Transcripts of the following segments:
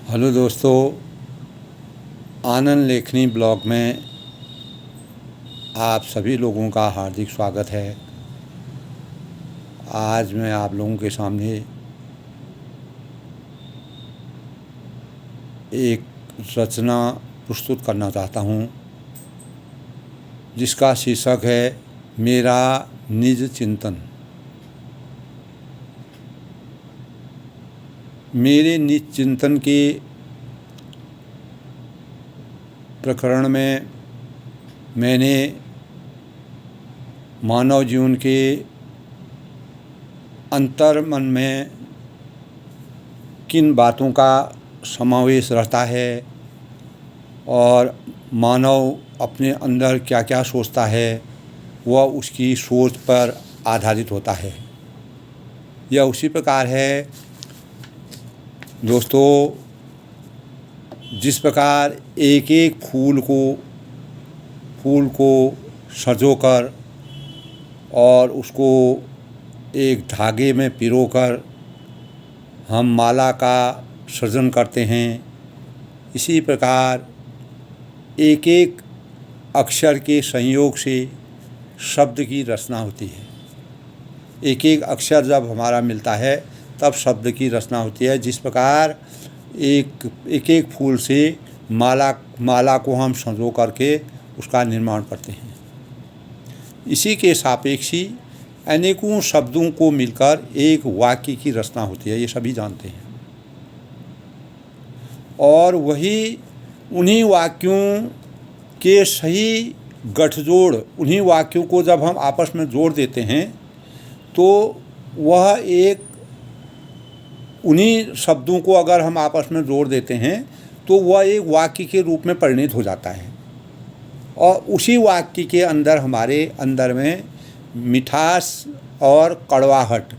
Hello दोस्तों, आनंद लेखनी blog में आप सभी लोगों का हार्दिक स्वागत है। आज मैं आप लोगों के सामने एक रचना प्रस्तुत करना चाहता हूँ, जिसका शीर्षक है मेरा निज चिंतन। मेरे निज चिंतन के प्रकरण में मैंने मानव जीवन के अंतर मन में किन बातों का समावेश रहता है और मानव अपने अंदर क्या क्या सोचता है, वह उसकी सोच पर आधारित होता है। यह उसी प्रकार है दोस्तों, जिस प्रकार एक एक फूल को संजोकर और उसको एक धागे में पिरोकर हम माला का सृजन करते हैं, इसी प्रकार एक एक अक्षर के संयोग से शब्द की रचना होती है। एक एक अक्षर जब हमारा मिलता है तब शब्द की रचना होती है। जिस प्रकार एक फूल से माला को हम संजो करके उसका निर्माण करते हैं, इसी के सापेक्षी अनेकों शब्दों को मिलकर एक वाक्य की रचना होती है, ये सभी जानते हैं। और वही उन्हीं वाक्यों के सही गठजोड़, उन्हीं वाक्यों को जब हम आपस में जोड़ देते हैं तो वह एक, उन्हीं शब्दों को अगर हम आपस में जोड़ देते हैं तो वह एक वाक्य के रूप में परिणित हो जाता है। और उसी वाक्य के अंदर हमारे अंदर में मिठास और कड़वाहट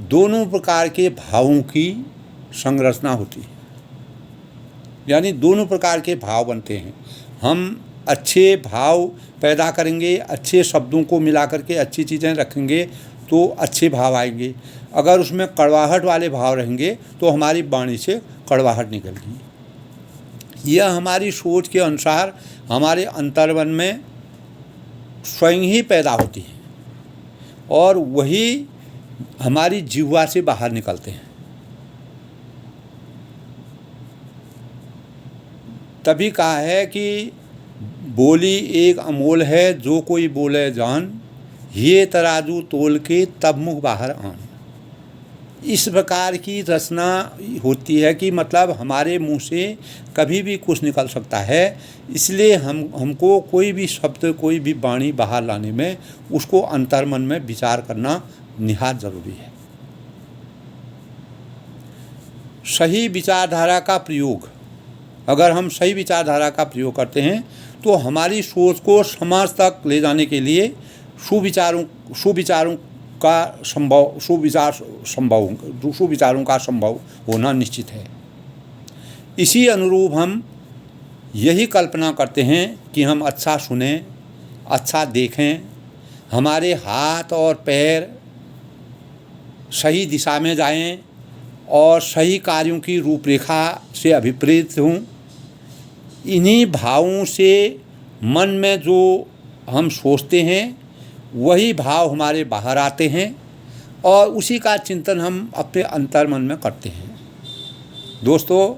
दोनों प्रकार के भावों की संरचना होती है, यानी दोनों प्रकार के भाव बनते हैं। हम अच्छे भाव पैदा करेंगे, अच्छे शब्दों को मिला करके अच्छी चीज़ें रखेंगे तो अच्छे भाव आएंगे। अगर उसमें कड़वाहट वाले भाव रहेंगे तो हमारी वाणी से कड़वाहट निकलेगी। यह हमारी सोच के अनुसार हमारे अंतर्मन में स्वयं ही पैदा होती है और वही हमारी जिह्वा से बाहर निकलते हैं। तभी कहा है कि बोली एक अमोल है, जो कोई बोले जान, ये तराजू तोल के तब मुँह बाहर आन। इस प्रकार की रचना होती है कि मतलब हमारे मुंह से कभी भी कुछ निकल सकता है, इसलिए हमको कोई भी शब्द, कोई भी वाणी बाहर लाने में उसको अंतर्मन में विचार करना निहायत ज़रूरी है। सही विचारधारा का प्रयोग, अगर हम सही विचारधारा का प्रयोग करते हैं तो हमारी सोच को समाज तक ले जाने के लिए सुविचारों का संभव होना निश्चित है। इसी अनुरूप हम यही कल्पना करते हैं कि हम अच्छा सुने, अच्छा देखें, हमारे हाथ और पैर सही दिशा में जाएं और सही कार्यों की रूपरेखा से अभिप्रेरित हों। इन्हीं भावों से मन में जो हम सोचते हैं वही भाव हमारे बाहर आते हैं और उसी का चिंतन हम अपने अंतर्मन में करते हैं। दोस्तों,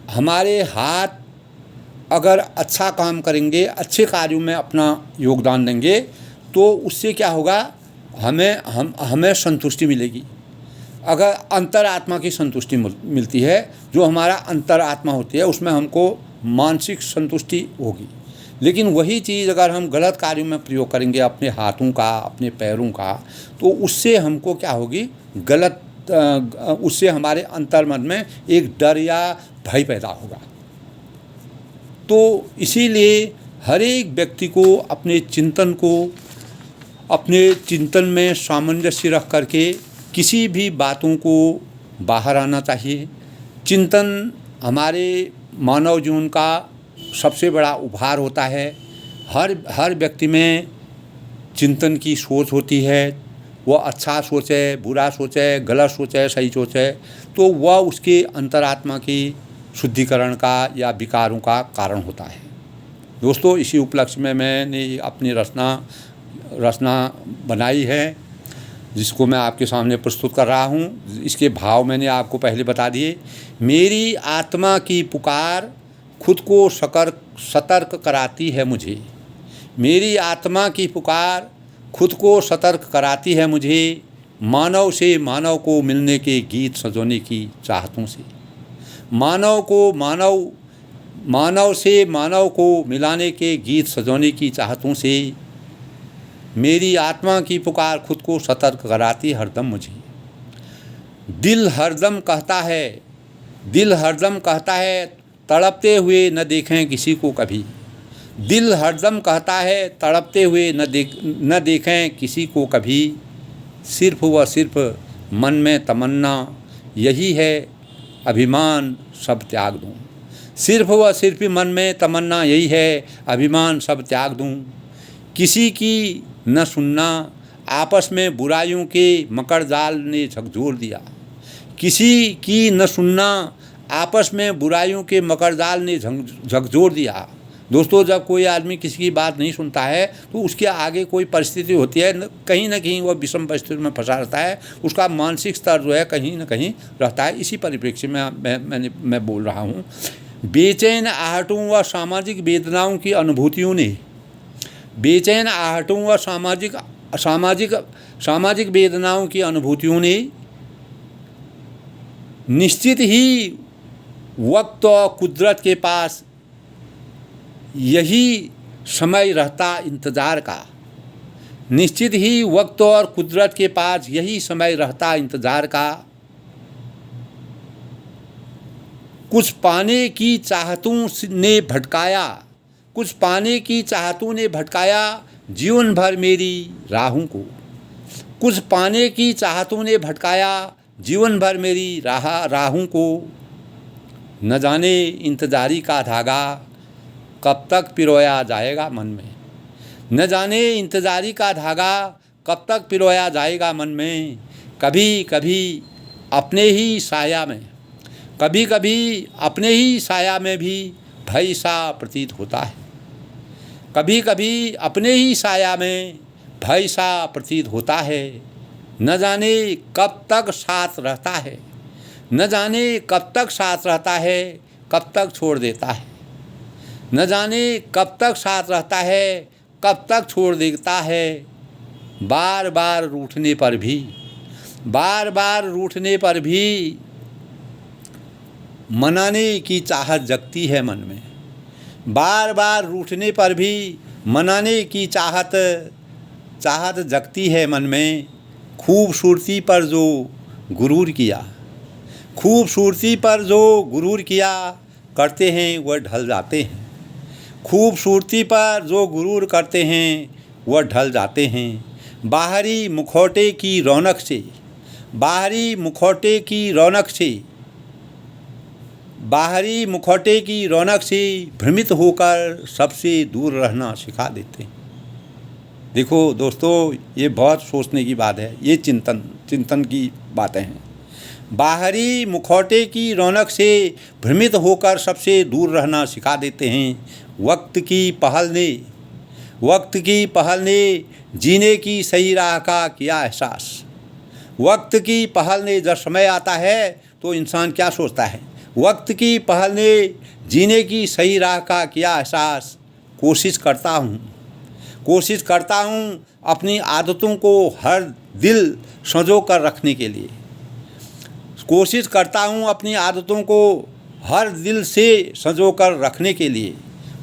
हमारे हाथ अगर अच्छा काम करेंगे, अच्छे कार्यों में अपना योगदान देंगे तो उससे क्या होगा, हमें संतुष्टि मिलेगी। अगर अंतरात्मा की संतुष्टि मिलती है, जो हमारा अंतरात्मा होती है, उसमें हमको मानसिक संतुष्टि होगी। लेकिन वही चीज़ अगर हम गलत कार्यों में प्रयोग करेंगे, अपने हाथों का, अपने पैरों का, तो उससे हमको क्या होगी, उससे हमारे अंतर्मन में एक डर या भय पैदा होगा। तो इसीलिए हर एक व्यक्ति को अपने चिंतन में सामंजस्य रख करके किसी भी बातों को बाहर आना चाहिए। चिंतन हमारे मानव जीवन का सबसे बड़ा उपहार होता है। हर व्यक्ति में चिंतन की सोच होती है, वो अच्छा सोचे, बुरा सोचे, गलत सोचे, सही सोचे, तो वह उसके अंतरात्मा के शुद्धिकरण का या विकारों का कारण होता है। दोस्तों, इसी उपलक्ष्य में मैंने अपनी रचना बनाई है, जिसको मैं आपके सामने प्रस्तुत कर रहा हूँ। इसके भाव मैंने आपको पहले बता दिए। मेरी आत्मा की पुकार खुद को सतर्क कराती है मुझे। मेरी आत्मा की पुकार खुद को सतर्क कराती है मुझे, मानव से मानव को मिलने के गीत सजोने की चाहतों से। मानव से मानव को मिलाने के गीत सजोने की चाहतों से मेरी आत्मा की पुकार खुद को सतर्क कराती हरदम मुझे। दिल हरदम कहता है तड़पते हुए न देखें किसी को कभी। दिल हरदम कहता है तड़पते हुए न देखें किसी को कभी। सिर्फ व सिर्फ मन में तमन्ना यही है, अभिमान सब त्याग दूं। सिर्फ व सिर्फ मन में तमन्ना यही है, अभिमान सब त्याग दूं। किसी की न सुनना, आपस में बुराइयों के मकर जाल ने झकझोर दिया। किसी की न सुनना, आपस में बुराइयों के मकर जाल ने झकझोर दिया। दोस्तों, जब कोई आदमी किसी की बात नहीं सुनता है तो उसके आगे कोई परिस्थिति होती है, कहीं ना कहीं वह विषम परिस्थिति में फंसा रहता है। उसका मानसिक स्तर जो है कहीं ना कहीं रहता है। इसी परिप्रेक्ष्य में मैं बोल रहा हूँ। बेचैन आहटों व सामाजिक वेदनाओं की अनुभूतियों ने बेचैन आहटों व सामाजिक वेदनाओं की अनुभूतियों ने निश्चित ही वक्त और कुदरत के पास यही समय रहता इंतज़ार का। निश्चित ही वक्त और कुदरत के पास यही समय रहता इंतज़ार का। कुछ पाने की चाहतों ने भटकाया जीवन भर मेरी राहों को। कुछ पाने की चाहतों ने भटकाया जीवन भर मेरी राहों को। न जाने इंतज़ारी का धागा कब तक पिरोया जाएगा मन में। न जाने इंतज़ारी का धागा कब तक पिरोया जाएगा मन में। कभी कभी अपने ही साया में भी भय सा प्रतीत होता है। कभी कभी अपने ही साया में भय सा प्रतीत होता है। न जाने कब तक साथ रहता है, न जाने कब तक साथ रहता है, कब तक छोड़ देता है। न जाने कब तक साथ रहता है, कब तक छोड़ देता है। बार बार रूठने पर भी मनाने की चाहत जगती है मन में। बार बार रूठने पर भी मनाने की चाहत जगती है मन में। खूबसूरती पर जो गुरूर किया करते हैं वह ढल जाते हैं। खूबसूरती पर जो गुरूर करते हैं वह ढल जाते हैं। बाहरी मुखौटे की रौनक से भ्रमित होकर सबसे दूर रहना सिखा देते हैं। देखो दोस्तों, ये बहुत सोचने की बात है। ये चिंतन की बातें हैं। बाहरी मुखौटे की रौनक से भ्रमित होकर सबसे दूर रहना सिखा देते हैं। वक्त की पहल ने जीने की सही राह का किया एहसास। वक्त की पहल ने जब समय आता है तो इंसान क्या सोचता है? वक्त की पहल ने जीने की सही राह का किया एहसास। कोशिश करता हूँ अपनी आदतों को हर दिल संजो कर रखने के लिए। कोशिश करता हूँ अपनी आदतों को हर दिल से संजो कर रखने के लिए।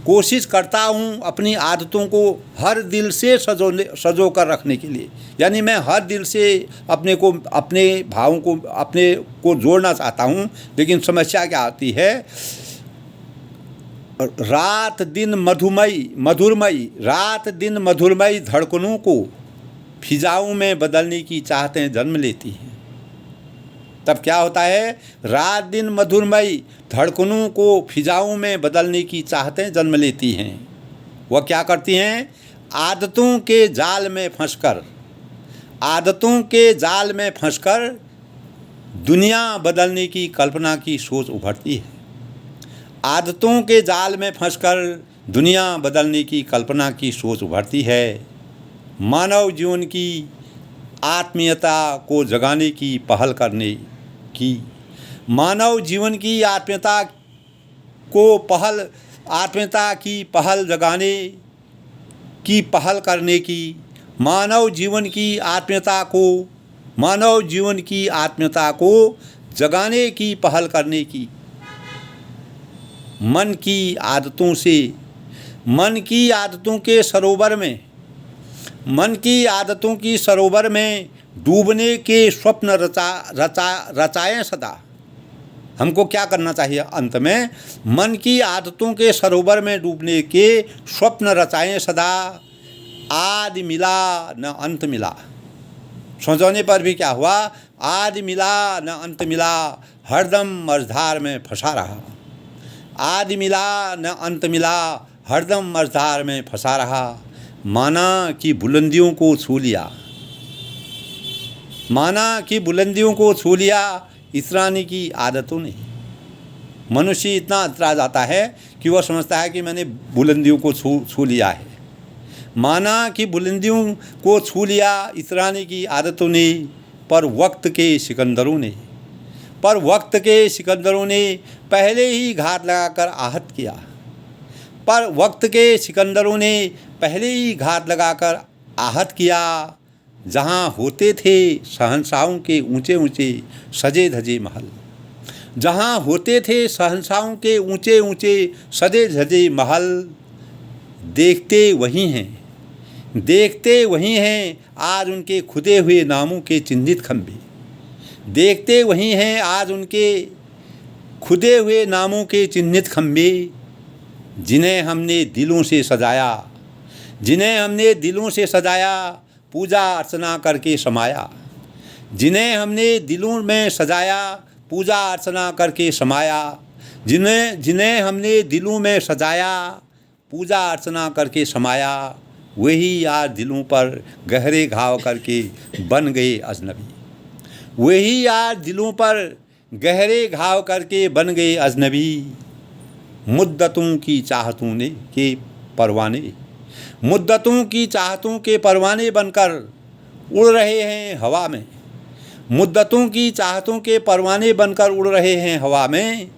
कोशिश करता हूँ अपनी आदतों को हर दिल से संजो कर रखने के लिए। यानी मैं हर दिल से अपने भावों को अपने को जोड़ना चाहता हूँ। लेकिन समस्या क्या आती है? रात दिन मधुरमयी धड़कनों को फिजाओं में बदलने की चाहतें जन्म लेती हैं। तब क्या होता है? रात दिन मधुरमयी धड़कनों को फिजाओं में बदलने की चाहतें जन्म लेती हैं। वह क्या करती हैं? आदतों के जाल में फंसकर दुनिया बदलने की कल्पना की सोच उभरती है। आदतों के जाल में फंसकर दुनिया बदलने की कल्पना की सोच उभरती है। मानव जीवन की आत्मीयता को जगाने की पहल करने की, मानव जीवन की आत्मीयता की पहल जगाने की पहल करने की, मानव जीवन की आत्मीयता को जगाने की पहल करने की, मन की आदतों की सरोवर में डूबने के स्वप्न रचाएं सदा। हमको क्या करना चाहिए? अंत में मन की आदतों के सरोवर में डूबने के स्वप्न रचाएं सदा। आदि मिला न अंत मिला, सोचने पर भी क्या हुआ? आदि मिला न अंत मिला, हरदम मझधार में फंसा रहा। आदि मिला न अंत मिला, हरदम मझधार में फंसा रहा। माना कि बुलंदियों को छू लिया इतराने की आदतों ने। मनुष्य इतना इतरा जाता है कि वह समझता है कि मैंने बुलंदियों को छू लिया है। माना कि बुलंदियों को छू लिया इतराने की आदतों ने, पर वक्त के सिकंदरों ने पहले ही घात लगाकर आहत किया। जहाँ होते थे शहंशाहों के ऊंचे ऊंचे सजे धजे महल, देखते वही हैं आज उनके खुदे हुए नामों के चिन्हित खंभे। जिन्हें हमने दिलों से सजाया, पूजा अर्चना करके समाया। जिन्हें हमने दिलों में सजाया, पूजा अर्चना करके समाया। जिन्हें हमने दिलों में सजाया, पूजा अर्चना करके समाया, वही आज दिलों पर गहरे घाव करके बन गए अजनबी। मुद्दतों की चाहतों के परवाने बनकर उड़ रहे हैं हवा में।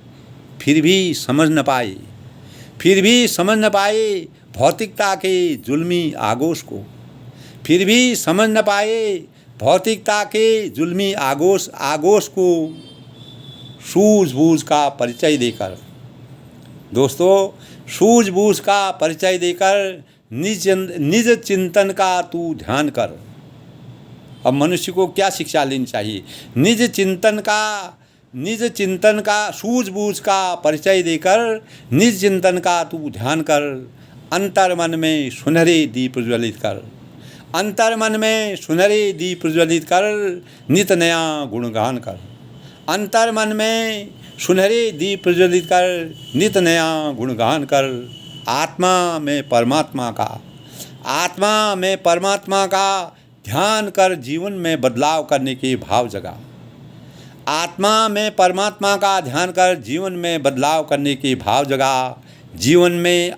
फिर भी समझ न पाए भौतिकता के जुल्मी आगोश को सूझबूझ का परिचय देकर निज चिंतन का तू ध्यान कर। अब मनुष्य को क्या शिक्षा लेनी चाहिए? निज चिंतन का सूझबूझ का परिचय देकर निज चिंतन का तू ध्यान कर। अंतर मन में सुनहरे दीप प्रज्वलित कर, नित नया गुणगान कर। आत्मा में परमात्मा का ध्यान कर, जीवन में बदलाव करने के भाव जगा। जीवन में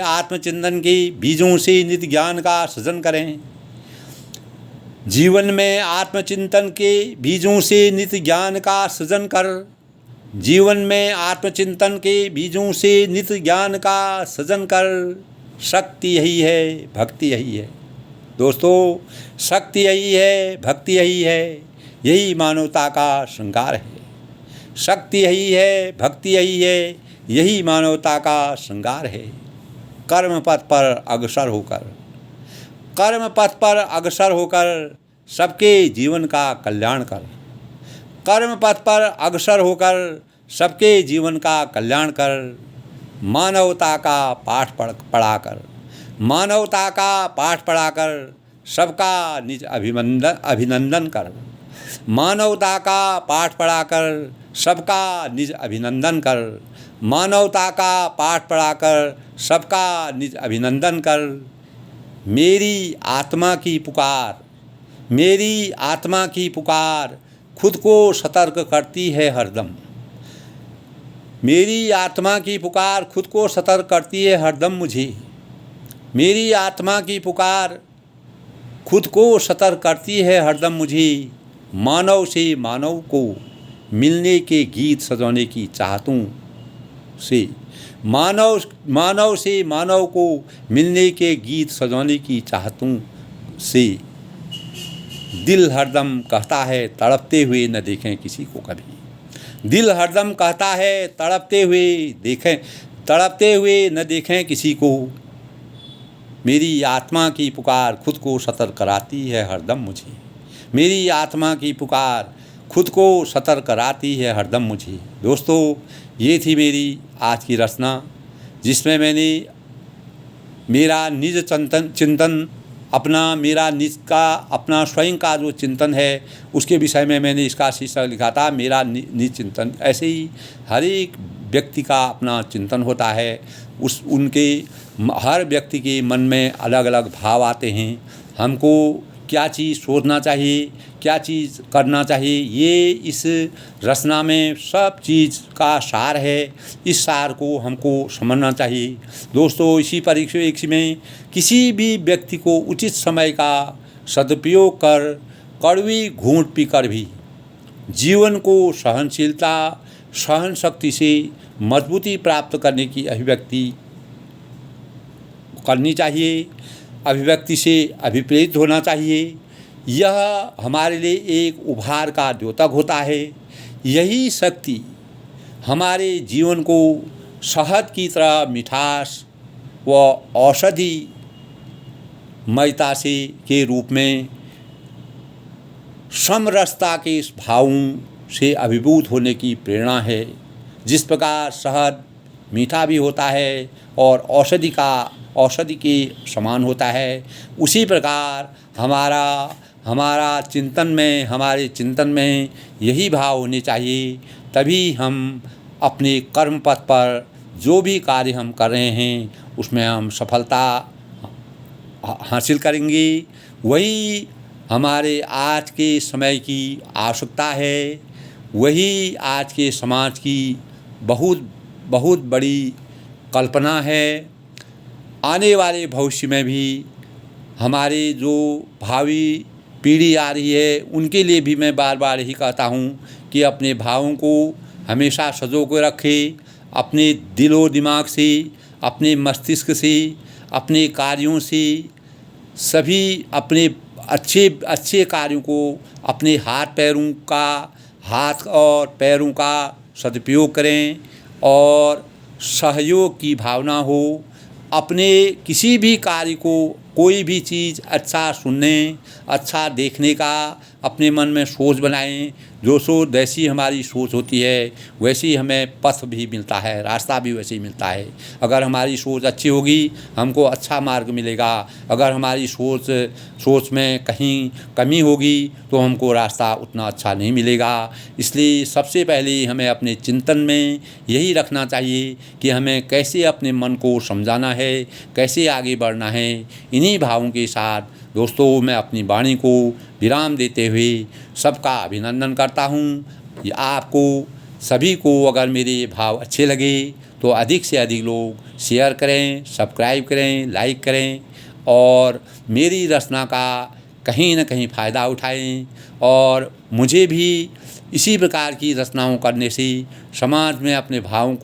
आत्मचिंतन के बीजों से नित्य ज्ञान का सृजन करें। जीवन में आत्मचिंतन के बीजों से नित्य ज्ञान का सृजन कर। शक्ति यही है, भक्ति यही है। दोस्तों, शक्ति यही है, भक्ति यही है, यही मानवता का श्रृंगार है। यही मानवता का श्रृंगार है। कर्म पथ पर अग्रसर होकर सबके जीवन का कल्याण कर। मानवता का पाठ पढ़ाकर सबका निज अभिनंदन कर। मानवता का पाठ पढ़ाकर सबका निज अभिनंदन कर। मेरी आत्मा की मेरी आत्मा की पुकार खुद को सतर्क करती है हरदम। मेरी आत्मा की पुकार खुद को सतर्क करती है हरदम मुझे। मेरी आत्मा की पुकार खुद को सतर्क करती है हरदम मुझे। मानव से मानव को मिलने के गीत सजाने की चाहतों से, मानव से मानव को मिलने के गीत सजाने की चाहतों से दिल हरदम कहता है तड़पते हुए न देखें किसी को कभी। दिल हरदम कहता है तड़पते हुए न देखें किसी को। मेरी आत्मा की पुकार खुद को सतर्क कराती है हरदम मुझे। मेरी आत्मा की पुकार खुद को सतर्क कराती है हरदम मुझे। दोस्तों, ये थी मेरी आज की रचना, जिसमें मैंने मेरा निज चिंतन मेरा निज का अपना स्वयं का जो चिंतन है उसके विषय में मैंने इसका शीर्षक लिखा था, मेरा निज चिंतन। ऐसे ही हर एक व्यक्ति का अपना चिंतन होता है। उनके हर व्यक्ति के मन में अलग अलग भाव आते हैं। हमको क्या चीज़ सोचना चाहिए, क्या चीज़ करना चाहिए, ये इस रचना में सब चीज़ का सार है। इस सार को हमको समझना चाहिए। दोस्तों, इसी परिप्रेक्ष्य में किसी भी व्यक्ति को उचित समय का सदुपयोग कर कड़वी घूंट पीकर भी जीवन को सहनशीलता, सहन शक्ति से मजबूती प्राप्त करने की अभिव्यक्ति करनी चाहिए। अभिव्यक्ति से अभिप्रेरित होना चाहिए। यह हमारे लिए एक उभार का द्योतक होता है। यही शक्ति हमारे जीवन को शहद की तरह मिठास व औषधि मयता से के रूप में समरसता के इस भावों से अभिभूत होने की प्रेरणा है। जिस प्रकार शहद मीठा भी होता है और औषधि के समान होता है, उसी प्रकार हमारे चिंतन में यही भाव होने चाहिए। तभी हम अपने कर्म पथ पर जो भी कार्य हम कर रहे हैं उसमें हम सफलता हासिल करेंगे। वही हमारे आज के समय की आवश्यकता है। वही आज के समाज की बहुत बड़ी कल्पना है। आने वाले भविष्य में भी हमारे जो भावी पीढ़ी आ रही है उनके लिए भी मैं बार बार यही कहता हूँ कि अपने भावों को हमेशा सजो के रखें। अपने दिलो दिमाग से, अपने मस्तिष्क से, अपने कार्यों से, सभी अपने अच्छे कार्यों को, अपने हाथ और पैरों का सदुपयोग करें और सहयोग की भावना हो। अपने किसी भी कार्य को, कोई भी चीज़ अच्छा सुनने, अच्छा देखने का अपने मन में सोच बनाएं। जैसी हमारी सोच होती है वैसी हमें पथ भी मिलता है, रास्ता भी वैसे ही मिलता है। अगर हमारी सोच अच्छी होगी हमको अच्छा मार्ग मिलेगा। अगर हमारी सोच में कहीं कमी होगी तो हमको रास्ता उतना अच्छा नहीं मिलेगा। इसलिए सबसे पहले हमें अपने चिंतन में यही रखना चाहिए कि हमें कैसे अपने मन को समझाना है, कैसे आगे बढ़ना है। इन्हीं भावों के साथ दोस्तों मैं अपनी वाणी को विराम देते हुए सबका अभिनंदन करता हूँ। आपको सभी को अगर मेरे ये भाव अच्छे लगे तो अधिक से अधिक लोग शेयर करें, सब्सक्राइब करें, लाइक करें और मेरी रचना का कहीं न कहीं फ़ायदा उठाएं। और मुझे भी इसी प्रकार की रचनाओं करने से समाज में अपने भावों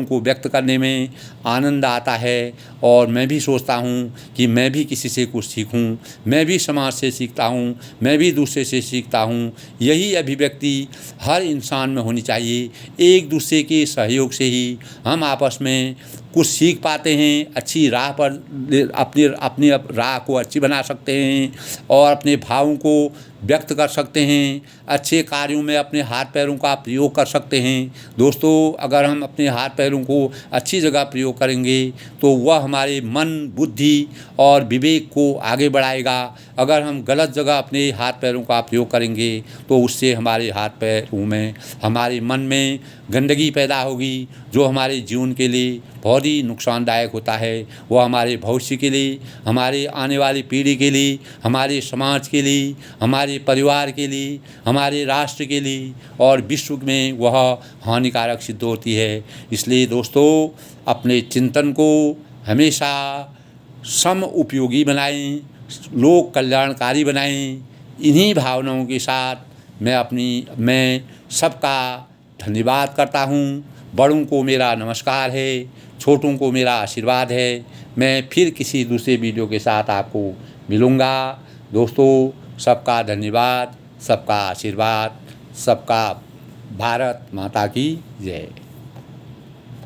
को व्यक्त करने में आनंद आता है। और मैं भी सोचता हूँ कि मैं भी किसी से कुछ सीखूँ, मैं भी समाज से सीखता हूँ, मैं भी दूसरे से सीखता हूँ। यही अभिव्यक्ति हर इंसान में होनी चाहिए। एक दूसरे के सहयोग से ही हम आपस में कुछ सीख पाते हैं, अच्छी राह पर अपनी राह को अच्छी बना सकते हैं और अपने भावों को व्यक्त कर सकते हैं। अच्छे कार्यों में अपने हाथ पैरों का प्रयोग कर सकते हैं। दोस्तों, अगर हम अपने हाथ पैरों को अच्छी जगह प्रयोग करेंगे तो वह हमारे मन, बुद्धि और विवेक को आगे बढ़ाएगा। अगर हम गलत जगह अपने हाथ पैरों का प्रयोग करेंगे तो उससे हमारे हाथ पैरों में, हमारे मन में गंदगी पैदा होगी, जो हमारे जीवन के लिए बहुत ही नुकसानदायक होता है। वो हमारे भविष्य के लिए, हमारे आने वाली पीढ़ी के लिए, हमारे समाज के लिए, हमारे परिवार के लिए, हमारे राष्ट्र के लिए और विश्व में वह हानिकारक सिद्ध होती है। इसलिए दोस्तों, अपने चिंतन को हमेशा सम उपयोगी बनाएं, लोक कल्याणकारी बनाएं। इन्हीं भावनाओं के साथ मैं सबका धन्यवाद करता हूँ। बड़ों को मेरा नमस्कार है, छोटों को मेरा आशीर्वाद है। मैं फिर किसी दूसरे वीडियो के साथ आपको मिलूँगा। दोस्तों, सबका धन्यवाद, सबका आशीर्वाद, सबका भारत माता की जय।